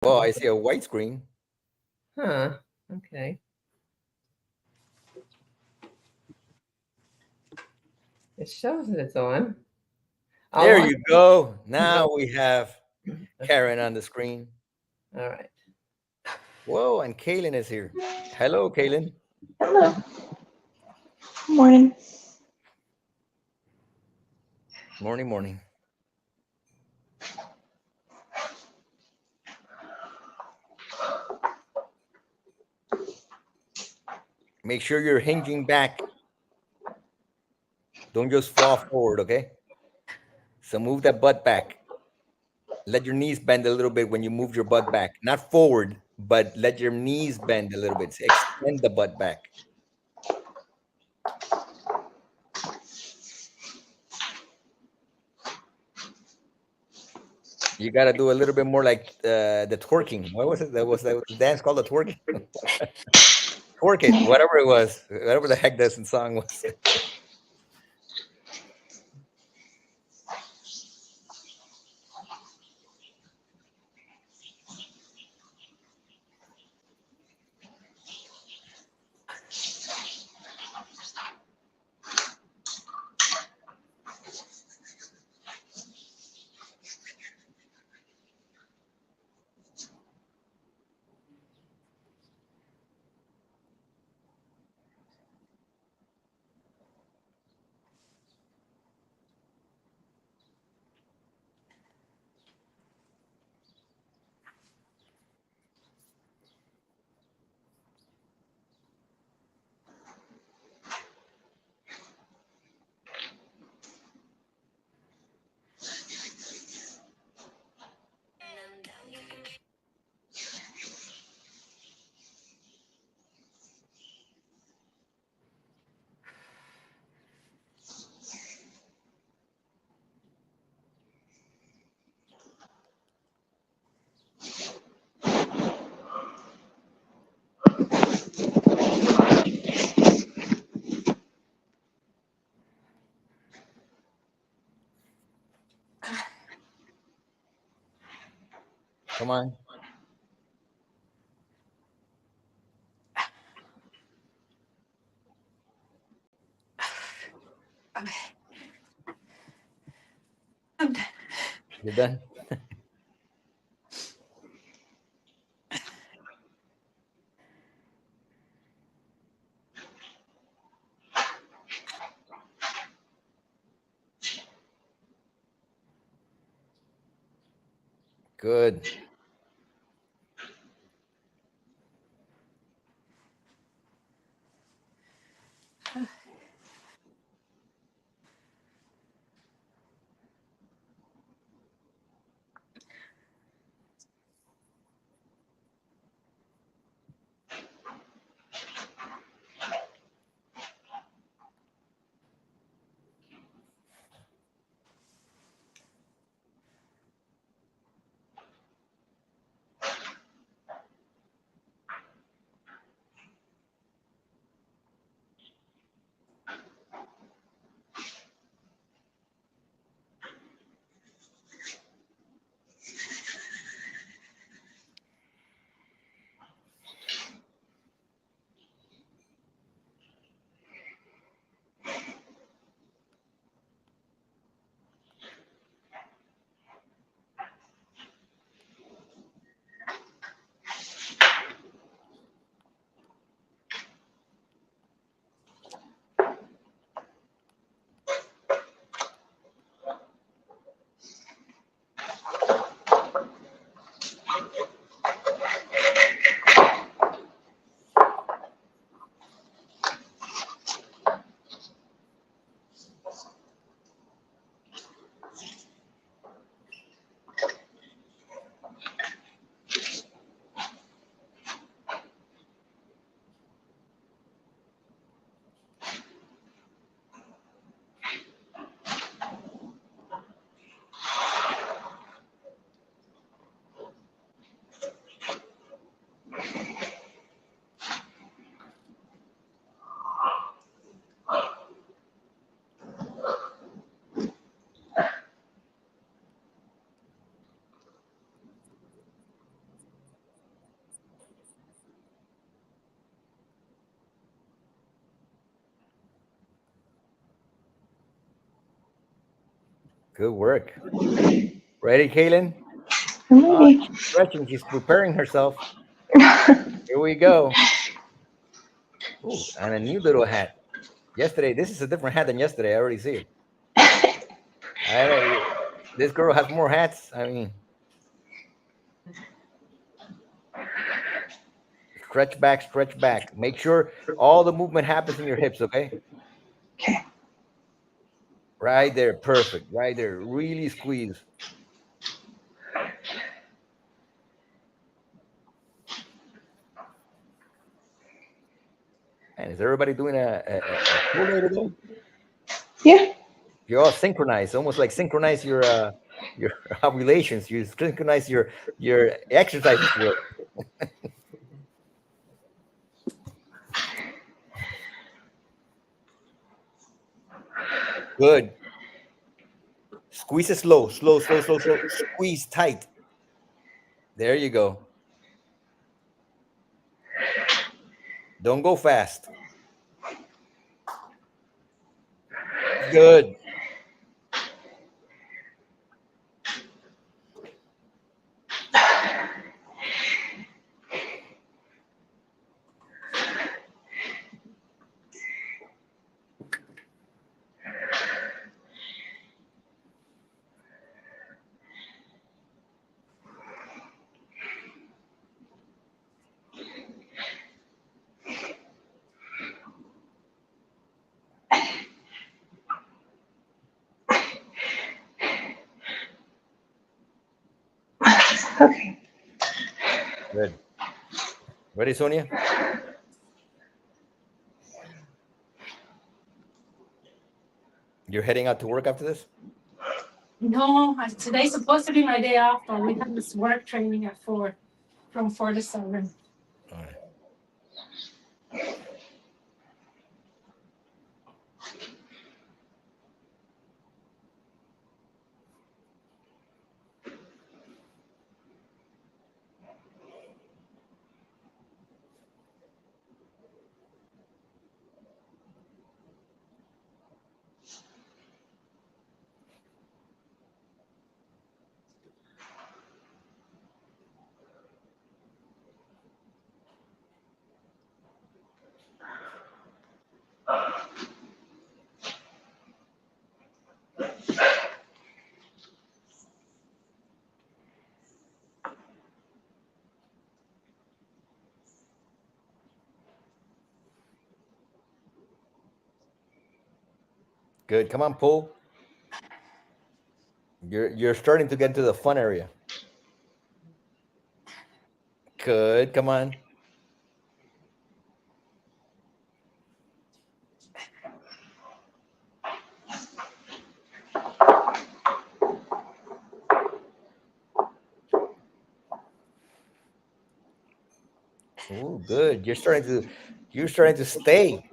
Well, I see a white screen. Huh. Okay. It shows that it's on. There Oh, you go. Now we have Karen on the screen. all right. Whoa, and Kaylin is here. Hello, Kaylin. Hello. Good morning. Morning, morning. Make sure you're hinging back. Don't just fall forward, okay? So move that butt back. Let your knees bend a little bit when you move your butt back. Not forward, but let your knees bend a little bit. So extend the butt back. You got to do a little bit more like the twerking. What was it? That was the dance called the twerking? Twerk it, whatever it was, whatever the heck that song was. Come on. I'm done. You're done? Good. Good work. Ready, Kaylin? I'm Oh, ready. she's stretching. She's preparing herself. Here we go. Ooh, and a new little hat. Yesterday, this is a different hat than yesterday. I already see it. I don't. This girl has more hats. I mean, stretch back, stretch back. Make sure all the movement happens in your hips. Okay. Okay. Right there, perfect. Right there, really squeeze. And is everybody doing a coordinator though? Yeah. You're all synchronized, almost like synchronize your ovulations. You synchronize your exercises today. Good. Squeeze it slow, slow, slow, slow, slow. Squeeze tight. There you go. Don't go fast. Good. Okay. Good. Ready, Sonia? You're heading out to work after this? No, today's supposed to be my day off, but we have this work training at 4, from 4 to 7. All right. Good. Come on, pull. You're starting to get into the fun area. Good. Come on. Oh, good. You're starting to stay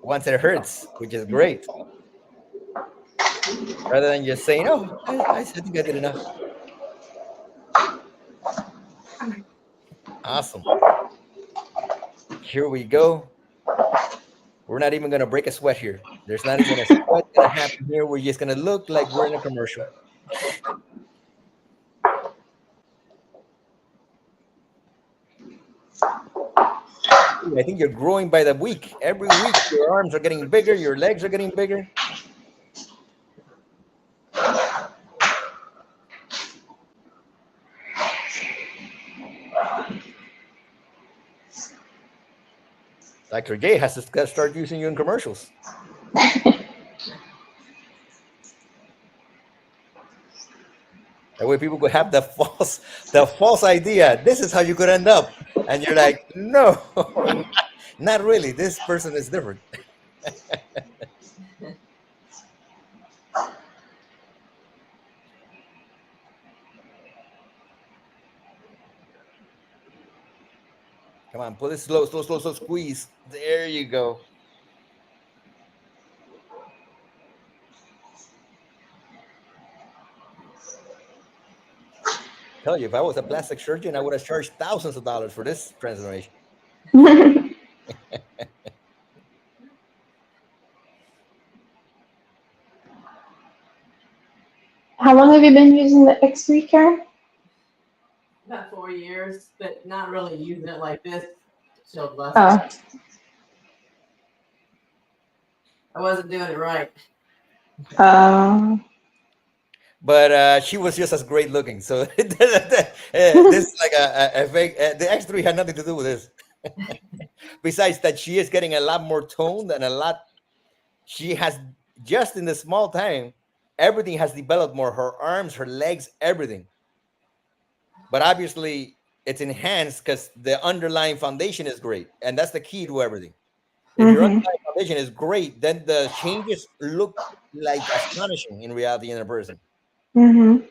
once it hurts, which is great. Rather than just saying, "Oh, I think I did enough." Awesome. Here we go. We're not even gonna break a sweat here. There's not even a sweat gonna happen here. We're just gonna look like we're in a commercial. Ooh, I think you're growing by the week. Every week, your arms are getting bigger, your legs are getting bigger. Dr. J has to start using you in commercials. That way people could have the false idea. This is how you could end up. And you're like, no, not really. This person is different. Come on, pull it slow, slow, slow, slow, squeeze. There you go. Tell you, if I was a plastic surgeon, I would have charged thousands of dollars for this transformation. long have you been using the X3, Karen? About 4 years, but not really using it like this. So blessed. Oh. I wasn't doing it right. But she was just as great looking. So this is like a fake. The X3 had nothing to do with this. Besides that, she is getting a lot more toned and a lot. She has just in the small time, everything has developed more. Her arms, her legs, everything. But obviously, it's enhanced because the underlying foundation is great, and that's the key to everything. If your underlying foundation is great, then the changes look like astonishing in reality in a person. Mm-hmm.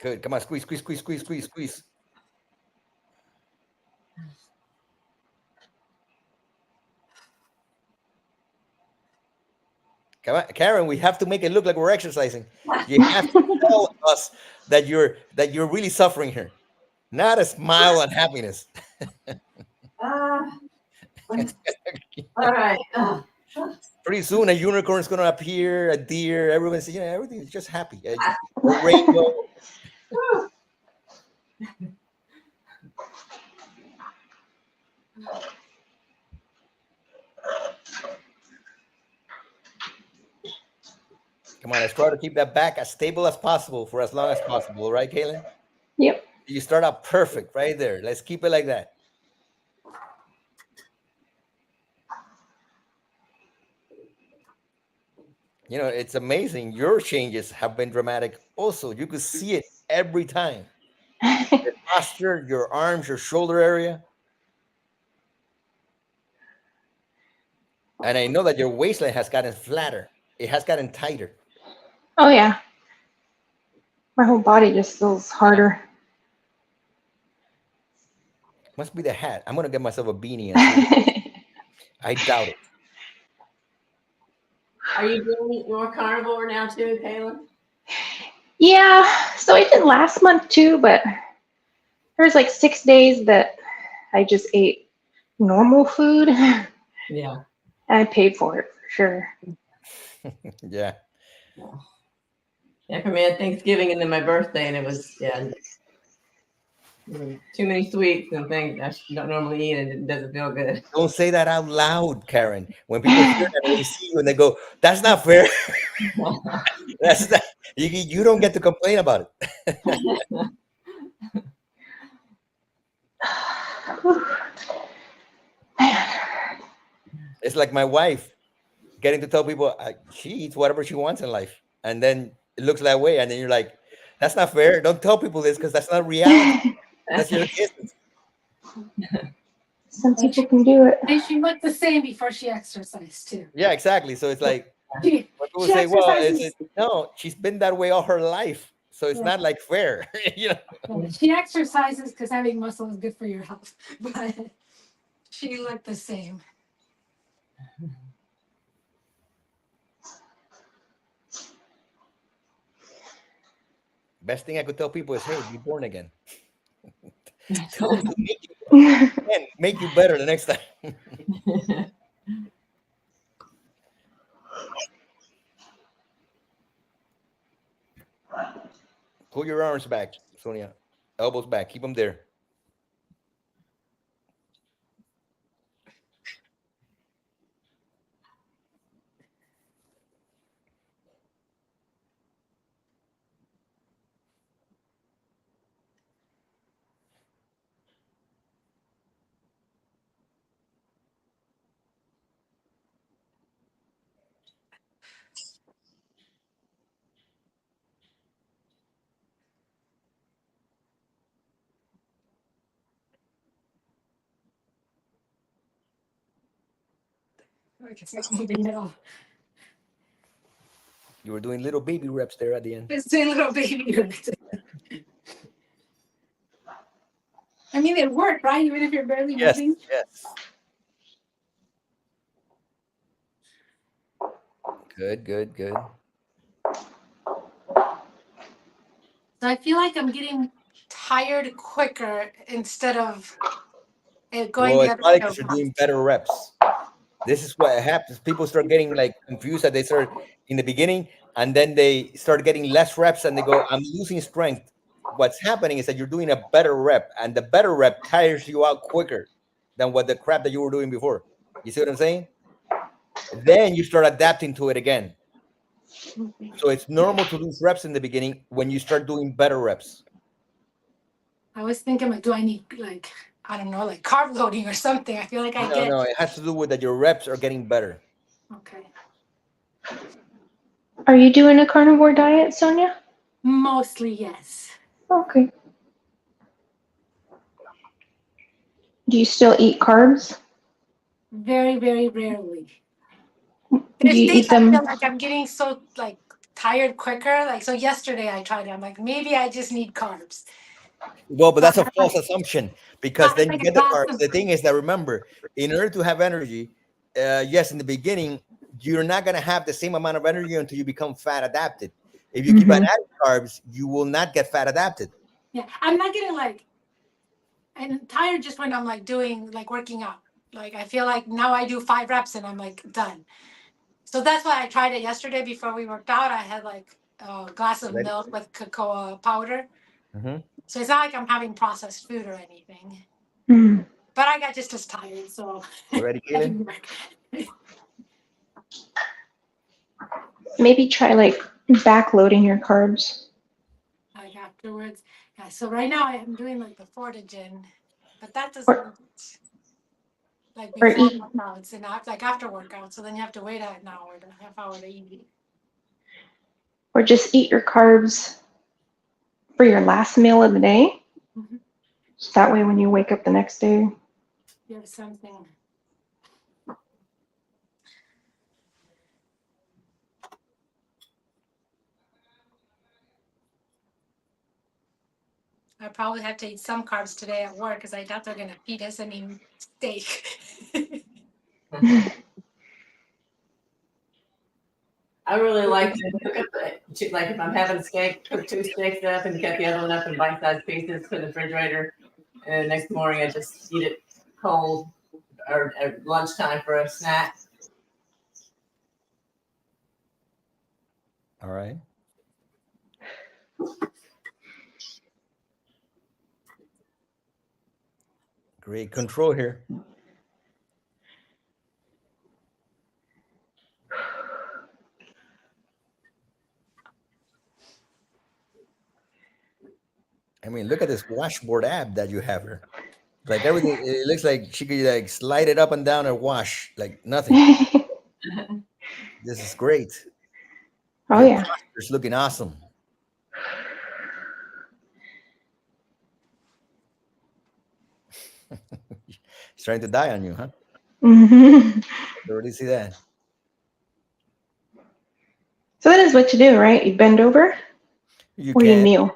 Good. Come on, squeeze, squeeze, squeeze, squeeze, squeeze, squeeze. Come on, Karen, we have to make it look like we're exercising. You have to tell us that you're really suffering here, not a smile and happiness. All right. Pretty soon, a unicorn is going to appear, a deer. Everyone's, everything is just happy. A rainbow. Come on, let's try to keep that back as stable as possible for as long as possible, right, Kaylin? Yep. You start out perfect right there. Let's keep it like that. It's amazing. Your changes have been dramatic also. You could see it every time. Your posture, your arms, your shoulder area. And I know that your waistline has gotten flatter. It has gotten tighter. Oh, yeah. My whole body just feels harder. Must be the hat. I'm going to get myself a beanie. And I doubt it. Are you doing more carnivore now too, Kaylin? Yeah. So I did last month too, but there's like 6 days that I just ate normal food. Yeah. And I paid for it for sure. Yeah. Yeah, for me, I had Thanksgiving and then my birthday, and it was too many sweets and things I don't normally eat, and it doesn't feel good. Don't say that out loud, Karen. When people hear that, when they see you and they go, "That's not fair." That's not, you don't get to complain about it. It's like my wife getting to tell people she eats whatever she wants in life, and then it looks that way, and then you're like, "That's not fair. Don't tell people this because that's not reality. That's your business." Some people can do it. And she looked the same before she exercised too. Yeah, exactly. So it's like She, people she say, "Well, exercises. no, she's been that way all her life, so it's not like fair." She exercises because having muscle is good for your health, but she looked the same. Best thing I could tell people is, "Hey, be born again." Tell them to make you better the next time. Pull your arms back, Sonia. Elbows back. Keep them there. It's not moving at all. You were doing little baby reps there at the end. It's doing little baby. I mean, it worked, right? Even if you're barely moving. Yes. Good. So I feel like I'm getting tired quicker instead of it going the other way. Because you're doing better reps. This is what happens. People start getting like confused that they start in the beginning and then they start getting less reps and they go, I'm losing strength. What's happening is that you're doing a better rep, and the better rep tires you out quicker than what the crap that you were doing before. You see what I'm saying? Then you start adapting to it again. So it's normal to lose reps in the beginning when you start doing better reps. I was thinking, like, do I need like, I don't know, like carb loading or something? I feel like I get. No, it has to do with that your reps are getting better. Okay. Are you doing a carnivore diet, Sonia? Mostly yes. Okay. Do you still eat carbs? Very, very rarely. Do There's you days eat I feel them? like I'm getting so like tired quicker. Like so yesterday I tried it. I'm like, maybe I just need carbs. Well, but So that's a false assumption because I then you like a get the glass carbs. of The thing is that remember, in order to have energy, yes, in the beginning, you're not going to have the same amount of energy until you become fat adapted. If you keep on Mhm. adding carbs, you will not get fat adapted. yeah. I'm not getting like I'm tired just when I'm like doing like working out. Like I feel like now I do 5 reps and I'm like done. So that's why I tried it yesterday before we worked out. I had like a glass of Ready? milk with cocoa powder. Mm-hmm. So it's not like I'm having processed food or anything. Mm. But I got just as tired, so You ready, that Kaylin? didn't work. Maybe try like backloading your carbs. Like afterwards. Yeah, so right now I am doing like the Fortigen, but that doesn't Or, like or before eat workouts and like after workouts. So then you have to wait an hour to half hour to eat. or just eat your carbs for your last meal of the day. Mhm. So that way when you wake up the next day. Yeah, something. I probably have to eat some carbs today at work because I doubt they're gonna feed us any steak. I really like to cook up like if I'm having steak, cook 2 steaks up and cut the other one up in bite-sized pieces, put in the refrigerator, and the next morning I just eat it cold or at lunchtime for a snack. All right. Great control here. I mean, look at this washboard ab that you have here. Like everything, it looks like she could like slide it up and down and wash like nothing. This is great. Oh Your yeah. posture's looking awesome. He's trying to die on you, huh? Hmm. I already see that. So that is what to do, right? You bend over You or you can kneel.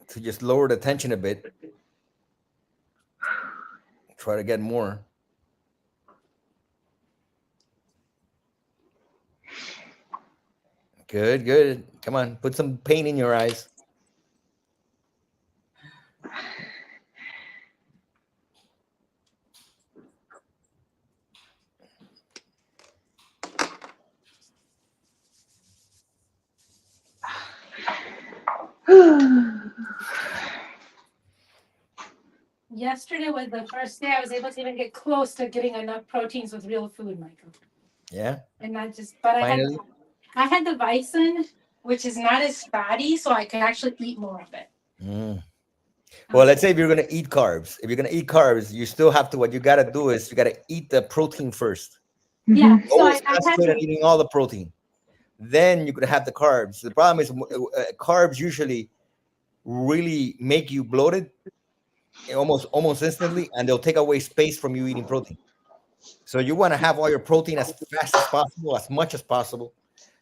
to just lower the tension a bit. Try to get more. Good, good. Come on, put some pain in your eyes. Yesterday was the first day I was able to even get close to getting enough proteins with real food, Michael. Yeah. And not just, but Finally. I had the bison, which is not as fatty, so I could actually eat more of it. Mm. Well, let's say if you're gonna eat carbs, you still have to. What you gotta do is you gotta eat the protein first. Yeah, so Always I had concentrate on to. eating all the protein. Then you could have the carbs. The problem is carbs usually really make you bloated almost instantly, and they'll take away space from you eating protein. So you want to have all your protein as fast as possible, as much as possible.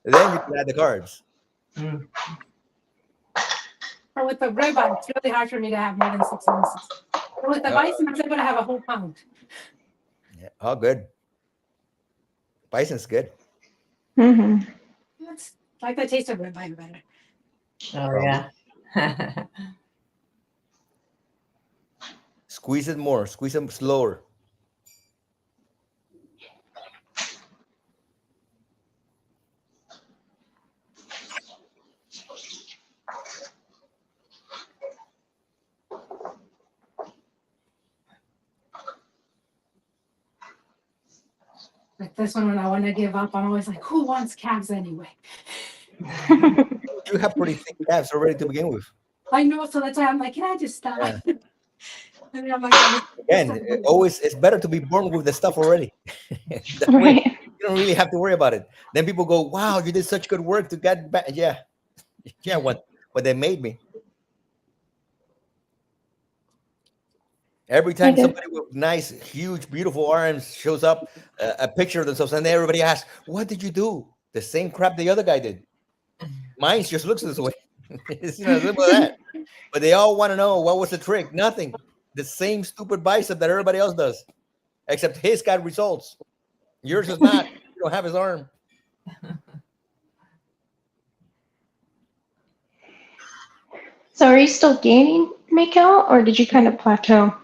Then you can add the carbs. Mm. Or with the ribeye, it's really hard for me to have more than 6 ounces. But with the bison, I'm able to have a whole pound. Yeah. Oh, good. Bison's good. Hmm. That's like the taste of ribeye better. Oh Probably. yeah. Squeeze it more. Squeeze them slower. Like this one, when I want to give up, I'm always like, who wants calves anyway? You have pretty thick calves already to begin with. I know, so that's why I'm like, can I just stop? Yeah. And then I'm like, Again, always it's better to be born with the stuff already. That way, Right. you don't really have to worry about it. Then people go, "Wow, you did such good work to get back." Yeah, yeah. What they made me. Every time Okay. somebody with nice, huge, beautiful arms shows up, a picture of themselves, and then everybody asks, "What did you do?" The same crap the other guy did. Mine just looks this way. It's simple as that. But they all want to know what was the trick. Nothing. The same stupid bicep that everybody else does, except his got results. Yours is not. You don't have his arm. So are you still gaining make out, or did you kind of plateau?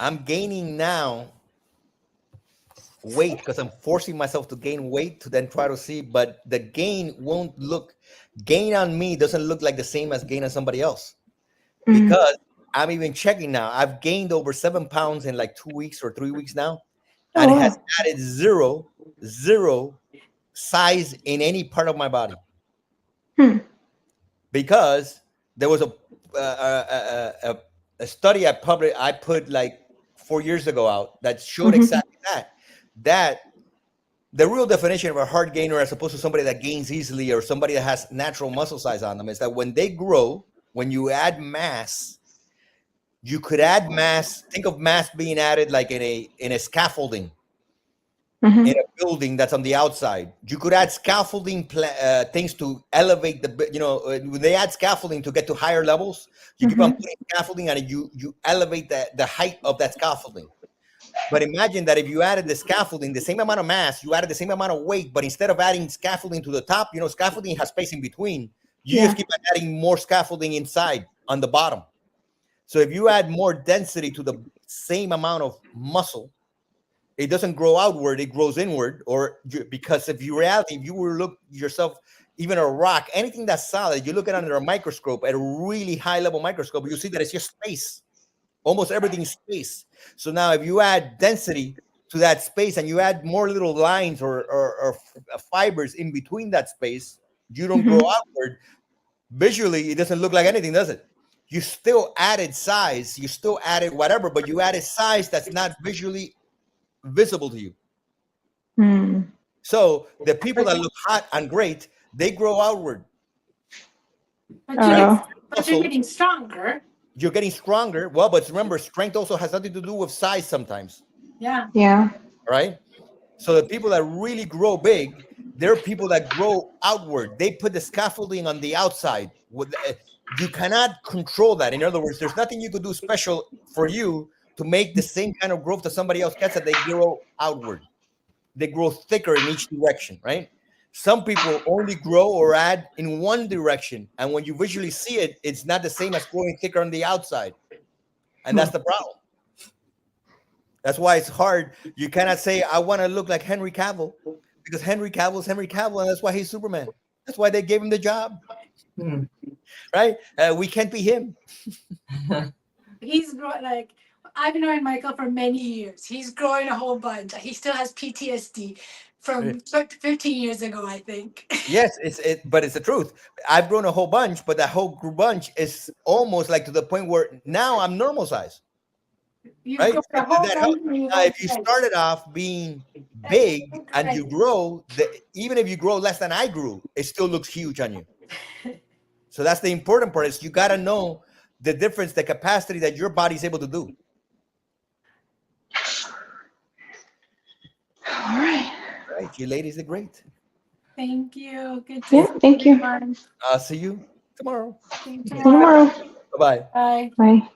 I'm gaining now weight because I'm forcing myself to gain weight to then try to see, but the gain on me doesn't look like the same as gain on somebody else, because I'm even checking now. I've gained over 7 pounds in like 2 weeks or 3 weeks now, and it has added zero size in any part of my body. Because there was a study I put like 4 years ago out that showed exactly that the real definition of a hard gainer as opposed to somebody that gains easily or somebody that has natural muscle size on them is that when they grow, when you add mass, you could add mass. Think of mass being added like in a scaffolding. In a building that's on the outside, you could add scaffolding things to elevate when they add scaffolding to get to higher levels, you keep on putting scaffolding and you elevate the height of that scaffolding. But imagine that if you added the scaffolding, the same amount of mass, you added the same amount of weight, but instead of adding scaffolding to the top, scaffolding has space in between. You just keep on adding more scaffolding inside on the bottom. So if you add more density to the same amount of muscle, it doesn't grow outward, it grows inward. Because if you were to look yourself, even a rock, anything that's solid, you look at it under a microscope, at a really high level microscope, you see that it's just space. Almost everything is space. So now if you add density to that space and you add more little lines or fibers in between that space, you don't grow outward. Visually, it doesn't look like anything, does it? You still added size, you still added whatever, but you added size that's not visually visible to you. So the people that look hot and great, they grow outward. But you're getting stronger. You're getting stronger. Well, but remember, strength also has nothing to do with size sometimes. Yeah. Right? So the people that really grow big, they're people that grow outward. They put the scaffolding on the outside. You cannot control that. In other words, there's nothing you could do special for you to make the same kind of growth that somebody else gets, that they grow outward. They grow thicker in each direction, right? Some people only grow or add in one direction. And when you visually see it, it's not the same as growing thicker on the outside. And that's the problem. That's why it's hard. You cannot say, I want to look like Henry Cavill, because Henry Cavill is Henry Cavill, and that's why he's Superman. That's why they gave him the job. Right? We can't be him. He's growing like... I've known Michael for many years. He's growing a whole bunch. He still has PTSD from 15 years ago, I think. Yes, but it's the truth. I've grown a whole bunch, but that whole bunch is almost like to the point where now I'm normal size. Right? Now, if you started off being big and you grow, even if you grow less than I grew, it still looks huge on you. So that's the important part, is you got to know the difference, the capacity that your body's able to do. All right. Right, you ladies are great. Thank you. Good to Yeah, thank you. I'll see you tomorrow. See you tomorrow. Bye-bye. Bye. Bye.